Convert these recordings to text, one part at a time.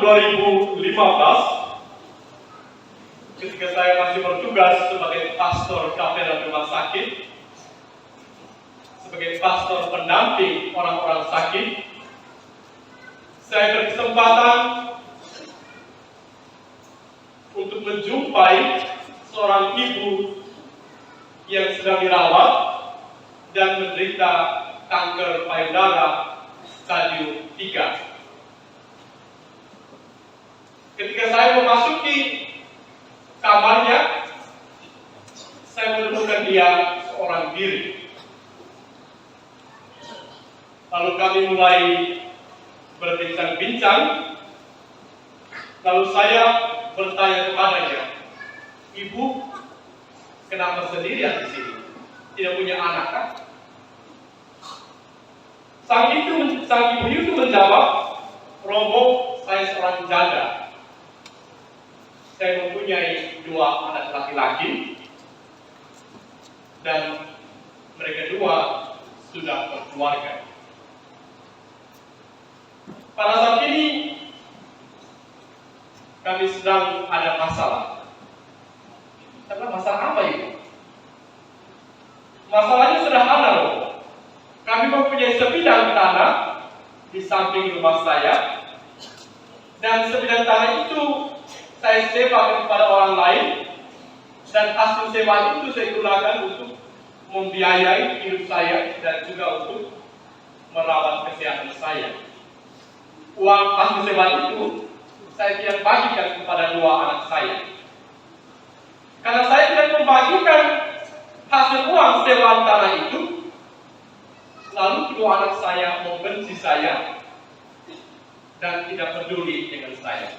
2015, ketika saya masih bertugas sebagai pastor kapel rumah sakit, sebagai pastor pendamping orang-orang sakit, saya berkesempatan untuk menjumpai seorang ibu yang sedang dirawat dan menderita kanker payudara stadium 3. Ketika saya memasuki kamarnya, saya menemukan dia seorang diri. Lalu kami mulai berbincang-bincang. Lalu saya bertanya kepadanya, "Ibu, kenapa sendirian di sini? Tidak punya anak kan?" Sang ibu itu menjawab, "Romo, saya seorang janda. Saya mempunyai 2 anak laki-laki dan mereka 2 sudah berkeluarga. Pada saat ini kami sedang ada masalah." Karena masalah apa itu? Masalahnya sederhana loh. Kami mempunyai sebidang tanah di samping rumah saya, dan sebidang tanah itu saya sewakan kepada orang lain, dan hasil sewa itu saya gunakan untuk membiayai hidup saya dan juga untuk merawat kesehatan saya. Uang hasil sewa itu saya tidak bagikan kepada 2 anak saya. Karena saya tidak membagikan hasil uang sewa tanah itu, lalu kedua anak saya membenci saya dan tidak peduli dengan saya.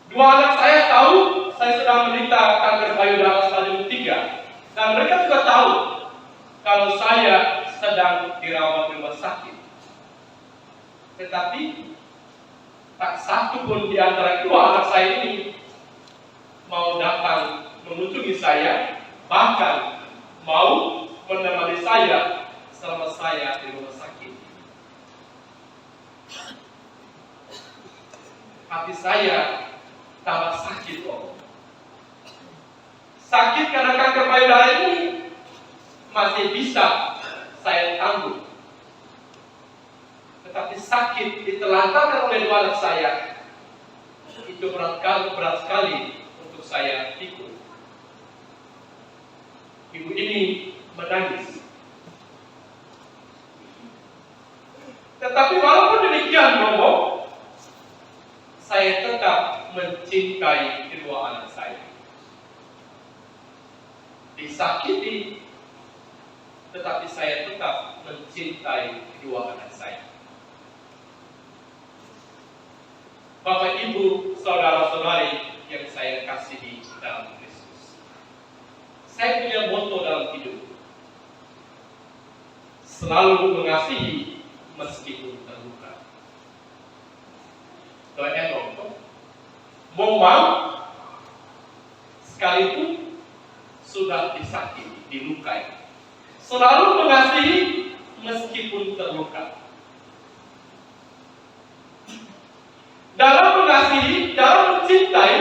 2 anak saya tahu saya sedang menderita kanker payudara stadium 3, dan mereka juga tahu kalau saya sedang dirawat di rumah sakit. Tetapi tak satu pun di antara kedua anak saya ini mau datang mengunjungi saya, bahkan mau menemani saya selama saya di rumah sakit. Hati saya tambah sakit loh. Sakit karena kanker payudara ini masih bisa saya tanggung. Tetapi sakit ditelantarkan oleh 2 anak saya, itu berat sekali untuk saya pikul. Ibu ini menangis. Tetapi walaupun demikian, Romo, saya tetap mencintai kedua anak saya. Disakiti, tetapi saya tetap mencintai kedua anak saya. Bapak, Ibu, saudara-saudari yang saya kasihi dalam Kristus, saya punya motto dalam hidup: selalu mengasihi meskipun terluka. Doanya dong, memang sekalipun sudah disakiti, dilukai, selalu mengasihi meskipun terluka. Dalam mengasihi, dalam mencintai,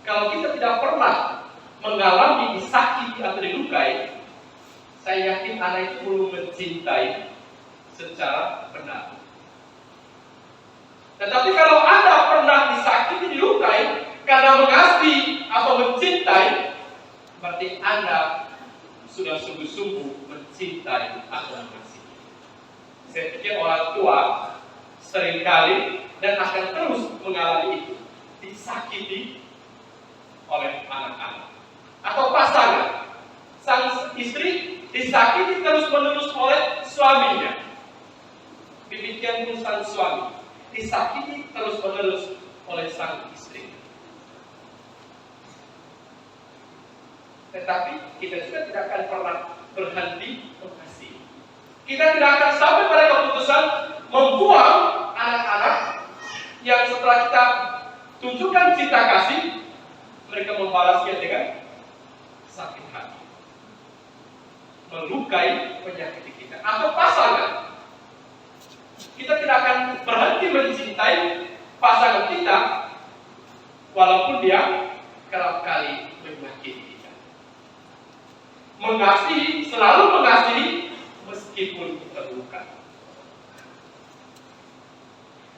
kalau kita tidak pernah mengalami disakiti atau dilukai, saya yakin anak itu belum mencintai secara benar. Tetapi kalau Anda pernah disakiti, dilukai karena mengasihi atau mencintai, berarti Anda sudah sungguh-sungguh mencintai atau mengasihi. Saya pikir orang tua seringkali dan akan terus mengalami itu, disakiti oleh anak-anak atau pasangan. Sang istri disakiti terus-menerus oleh suaminya. Demikian pun sang suami disakiti terus-menerus oleh sang istri. Tetapi kita juga tidak akan pernah berhenti mengasihi. Kita tidak akan sampai pada keputusan membuang anak-anak yang setelah kita tunjukkan cinta kasih, mereka membalasnya dengan sakit hati, melukai, menyakiti kita. Atau pasangan, kita tidak akan berhenti mencintai pasangan kita, walaupun dia kerap kali menyakiti kita. Mengasihi, selalu mengasihi meskipun terluka.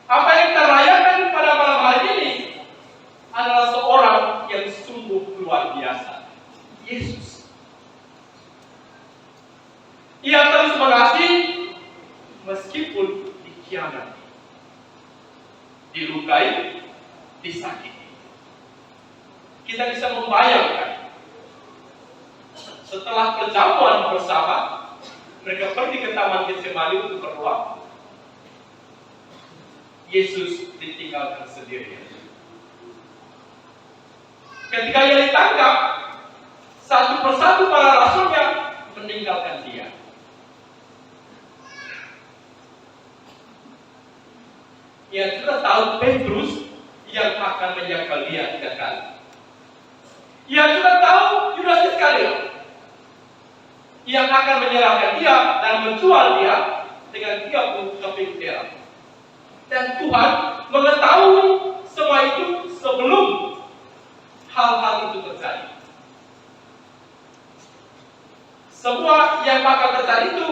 Apa yang kita rayakan pada malam hari ini adalah seorang yang sungguh luar biasa, Yesus. Ia terus mengasihi meskipun dikhianati, dilukai, disakiti. Kita bisa membayangkan setelah perjamuan bersama, mereka pergi ke Taman Getsemani untuk berdoa. Yesus ditinggalkan sendirian. Ketika ia ditangkap, satu persatu para rasulnya meninggalkan dia. Ia sudah tahu Petrus yang akan menyangkal dia 3 kali. Ia sudah tahu Yudas Iskariot yang akan menyerahkan dia dan menjual dia dengan 30 keping perak. Dan Tuhan mengetahui semua itu sebelum hal-hal itu terjadi. Semua yang bakal terjadi itu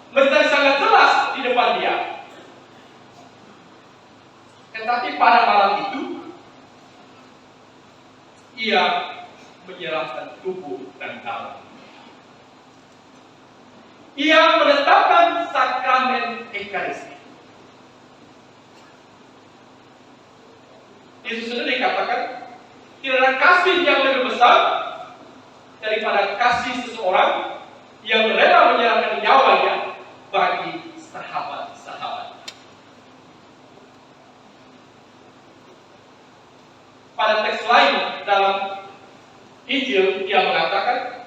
menjadi sangat jelas di depan dia. Tetapi pada malam itu, ia menyerahkan tubuh dan darah. Ia menetapkan sakramen Ekaristi. Yesus sendiri katakan, tidak ada kasih yang lebih besar daripada kasih seseorang yang rela menyerahkan nyawanya bagi sahabat-sahabat. Pada teks lain dalam Injil, dia mengatakan,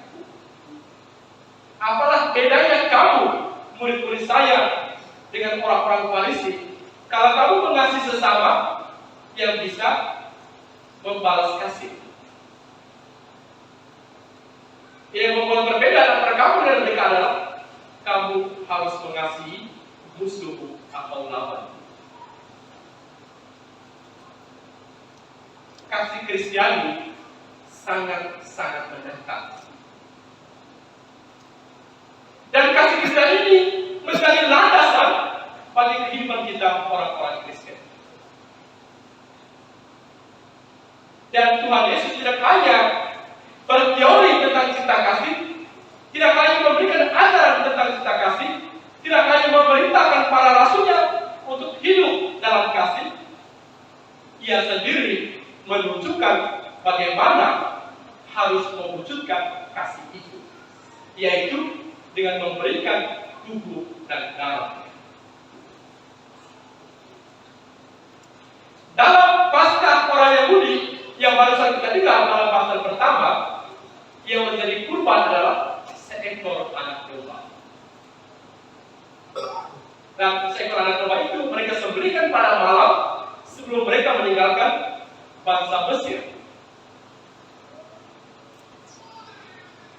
apalah bedanya kamu, murid-murid saya, dengan orang-orang Farisi, kalau kamu mengasihi sesama yang bisa membalas kasih. Yang membuat berbeda antara kamu dan mereka adalah kamu harus mengasihi musuhmu atau lawan. Kasih Kristiani sangat-sangat menentang. Dan kasih Kristiani ini menjadi landasan bagi kehidupan kita orang-orang Kristen. Dan Tuhan Yesus tidak hanya berteori tentang cinta kasih, tidak hanya memberikan ajaran tentang cinta kasih, tidak hanya memerintahkan para rasulnya untuk hidup dalam kasih. Ia sendiri menunjukkan bagaimana harus mewujudkan kasih itu, yaitu dengan memberikan tubuh dan darah. Dalam Paskah orang Yahudi yang barusan kita dengar dalam pasal pertama, yang menjadi kurban adalah seekor anak domba. Dan seekor anak domba itu mereka sembelihkan pada malam sebelum mereka meninggalkan bangsa Mesir.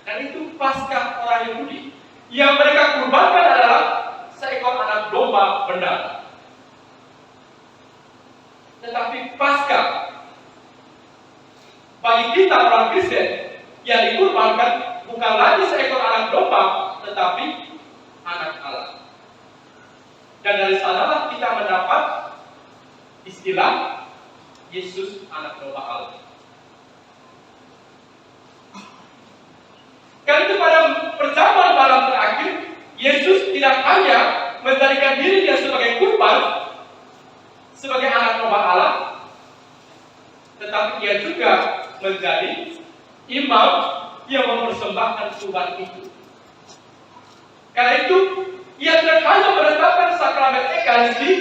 Dan itu Paskah orang Yahudi. Yang mereka kurbankan adalah seekor anak domba benar. Tetapi Paskah bagi kita orang Kristen yang dikurbankan bukan lagi seekor anak domba, tetapi anak Allah. Dan dari sanalah kita mendapat istilah Yesus anak domba Allah. Karena itu pada perjamuan malam terakhir, Yesus tidak hanya menjadikan dirinya sebagai kurban, sebagai anak domba Allah, tetapi ia juga menjadi imam yang mempersembahkan kurban itu. Karena itu, ia tidak hanya menetapkan sakramen Ekaristi,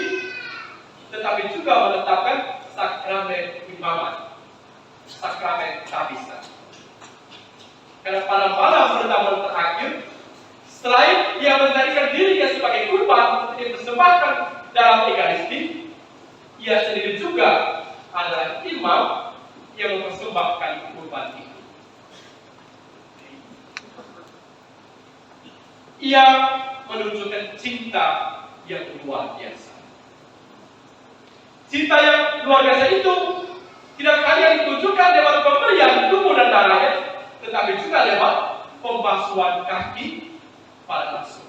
tetapi juga menetapkan sakramen imamat, sakramen tabisa. Karena pada malam perjamuan terakhir, selain ia menjadikan dirinya sebagai kurban untuk dipersembahkan dalam Ekaristi, ia sendiri juga adalah imam yang mempersembahkan kurban itu. Ia menunjukkan cinta yang luar biasa. Cinta yang luar biasa itu tidak hanya ditunjukkan lewat pemberian tubuh dan darahnya, tetapi juga lewat pembasuhan kaki para rasul.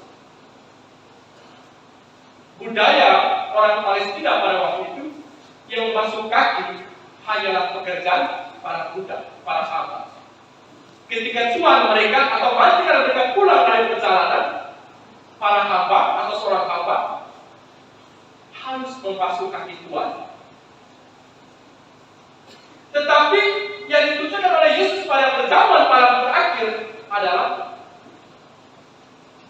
Budaya orang Palestina pada waktu itu yang membasuh kaki hanyalah pekerjaan para budak, para hamba. Ketika tuan mereka atau ketika mereka pulang dari perjalanan, para hamba atau seorang hamba harus membasuh kaki tuan. Tetapi yang ditunjukkan oleh Yesus pada perjamuan malam terakhir adalah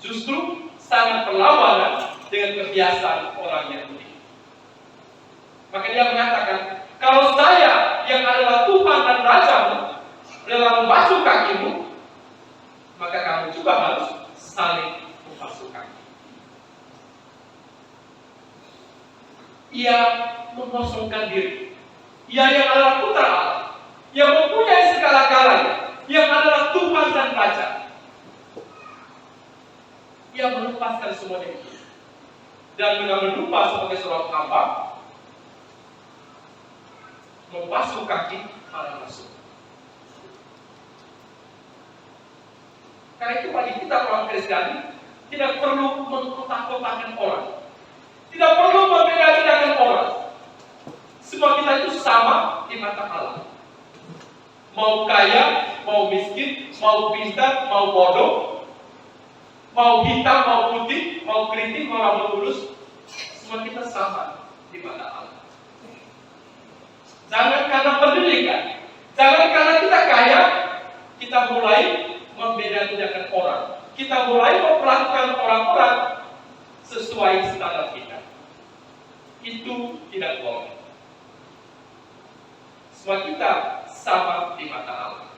justru sangat berlawanan dengan kebiasaan orang Yahudi. Maka dia mengatakan, kalau saya yang adalah Tuhan dan Rajamu rela membasuh kakimu, maka kamu juga harus saling membasuh kaki. Ia mengosongkan diri. Ia yang adalah putra Allah, yang mempunyai segala-galanya, yang adalah Tuhan dan Raja. Ia melepaskan semuanya itu. Dan dengan melupa sebagai seorang hamba, membasuh kaki para rasul. Karena itu bagi kita orang Kristiani tidak perlu mengkotak-kotakan orang, tidak perlu membeda-bedakan orang. Semua kita itu sama di mata Allah. Mau kaya, mau miskin, mau pintar, mau bodoh, mau hitam, mau putih, mau keriting, mau rambut lurus, semua kita sama di mata Allah. Jangan karena pendidikan, jangan karena kita kaya, kita mulai membeda-bedakan orang. Kita mulai memperlakukan orang-orang sesuai standar kita. Itu tidak boleh. Semua kita sama di mata Allah.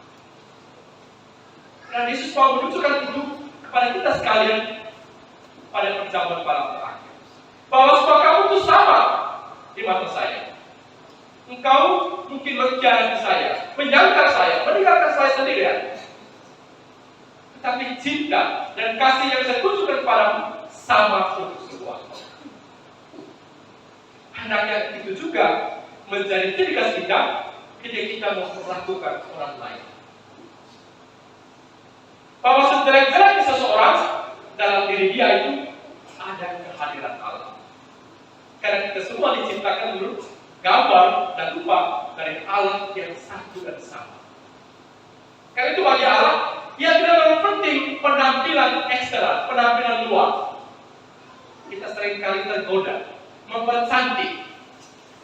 Dan Yesus mau menunjukkan itu kepada kita sekalian pada perjamuan malam terakhir, bahwa semua kamu itu sama di mata saya. Engkau mungkin mengkhianati saya, menyangkal saya, meninggalkan saya sendirian. Tetapi cinta dan kasih yang saya tunjukkan padamu sama untuk semua. Hendaknya itu juga menjadi ciri khas kita ketika kita memperlakukan orang lain. Bahwa sejelek-jeleknya seseorang, dalam diri dia itu ada kehadiran Allah. Karena kita semua diciptakan menurut gambar dan rupa dari Allah yang satu dan sama. Karena itu bagi Allah, ia tidak terlalu penting penampilan ekstra, penampilan luar. Kita seringkali tergoda, mempercantik,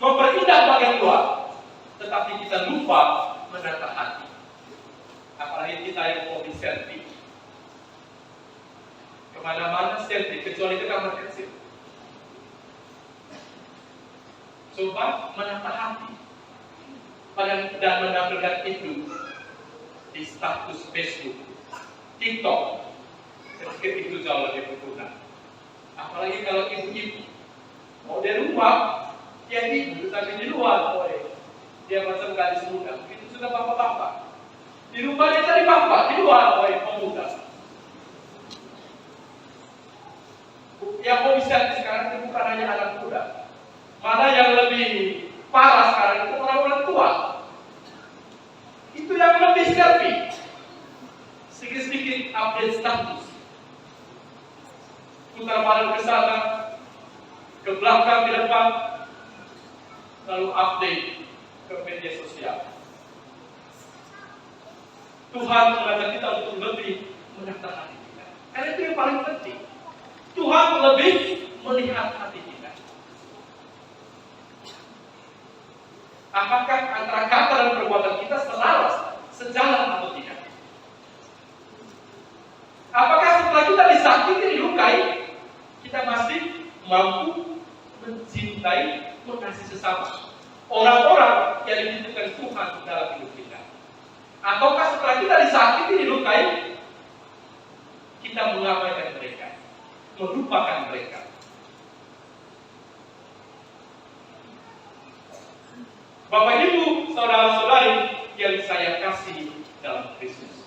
memperindah bagian luar, tetapi kita lupa menata hati. Apalagi kita yang hobi selfie. Kemana-mana selfie, kecuali ke kamar kecil. Coba menata hati dan menampilkan itu di status Facebook, TikTok. Ketika itu jauh lebih berguna. Apalagi kalau ibu-ibu mau di rumah, dia ibu, tapi di luar, dia macam gadis muda. Itu sudah bapak-bapak. Di rumah dia cari bapak, di luar, pemuda. Yang mau bisa sekarang itu bukan hanya anak muda. Mana yang lebih parah sekarang itu orang-orang tua. Itu yang lebih selfie. Sedikit-sedikit update status. Putar balik ke sana, ke belakang, ke depan, lalu update ke media sosial. Tuhan mengajak kita untuk lebih menata hati kita. Karena itu yang paling penting. Tuhan lebih melihat hati kita. Apakah antara kata dan perbuatan kita selaras, sejalan atau tidak? Apakah setelah kita disakiti, dilukai, kita masih mampu mencintai, mengasihi sesama orang-orang yang dititipkan Tuhan dalam hidup kita? Ataukah setelah kita disakiti, dilukai, kita mengabaikan mereka, melupakan mereka? Bapak Ibu, saudara-saudari yang saya kasih dalam Kristus,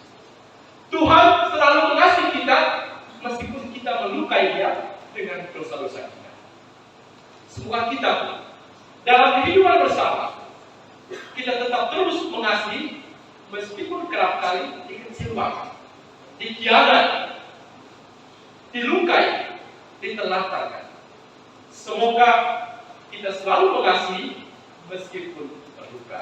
Tuhan selalu mengasihi kita meskipun kita melukai Dia dengan dosa-dosa kita. Semua kita dalam kehidupan bersama, kita tetap terus mengasihi meskipun kerap kali dikecewakan, dikhianati, dilukai, ditelantarkan. Semoga kita selalu mengasihi meskipun terluka.